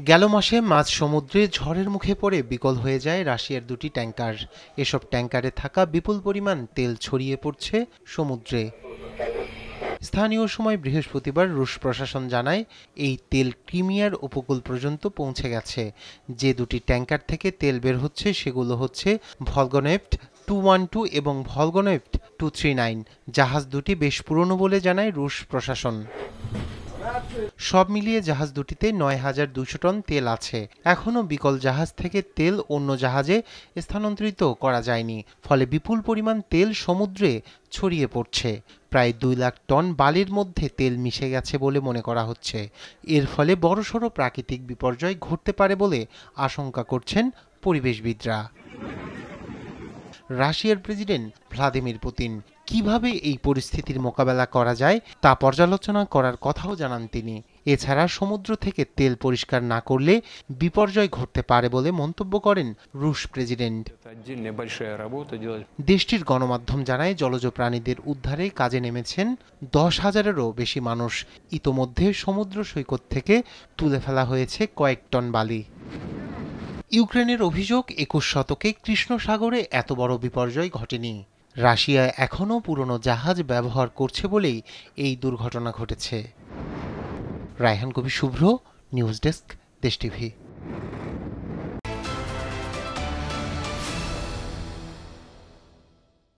গেল মাসে মাঝ সমুদ্রে ঝড়ের মুখে পড়ে বিকল হয়ে যায় রাশিয়ার দুটি ট্যাঙ্কার। এসব ট্যাঙ্কারে থাকা বিপুল পরিমাণ তেল ছড়িয়ে পড়ছে সমুদ্রে। স্থানীয় সময় বৃহস্পতিবার রুশ প্রশাসন জানায় এই তেল ক্রিমিয়ার উপকূল পর্যন্ত পৌঁছে গেছে। যে দুটি ট্যাঙ্কার থেকে তেল বের হচ্ছে সেগুলো হচ্ছে ভলগনেফট 212 এবং ভলগনেফট 239। জাহাজ দুটি বেশ পুরনো বলে জানায় রুশ প্রশাসন। সব মিলিয়ে জাহাজ দুটিতে ৯,২০০ টন তেল আছে। এখনও বিকল জাহাজ থেকে তেল অন্য জাহাজে স্থানান্তরিত করা যায়নি, ফলে বিপুল পরিমাণ তেল সমুদ্রে ছড়িয়ে পড়ছে। প্রায় ২ লাখ টন বালির মধ্যে তেল মিশে গেছে বলে মনে করা হচ্ছে। এর ফলে বড়সড় প্রাকৃতিক বিপর্যয় ঘটতে পারে বলে আশঙ্কা করছেন পরিবেশবিদরা। রাশিয়ার প্রেসিডেন্ট ভ্লাদিমির পুতিন কিভাবে এই পরিস্থিতির মোকাবেলা করা যায় তা পর্যালোচনা করার কথাও জানান তিনি। এছাড়া সমুদ্র থেকে তেল পরিষ্কার না করলে বিপর্যয় ঘটতে পারে বলে মন্তব্য করেন রুশ প্রেসিডেন্ট। দেশটির গণমাধ্যম জানায় জলজ প্রাণীদের উদ্ধারে কাজে নেমেছেন ১০,০০০-এরও বেশি মানুষ। ইতোমধ্যে সমুদ্র সৈকত থেকে তুলে ফেলা হয়েছে কয়েক টন বালি। ইউক্রেনের অভিযোগ ২১ শতকে কৃষ্ণ সাগরে এত বড় বিপর্যয় ঘটেনি। রাশিয়া এখনও পুরনো জাহাজ ব্যবহার করছে বলেই এই দুর্ঘটনা ঘটেছে। রায়হান কবির শুভ্র, নিউজ ডেস্ক, দেশ টিভি।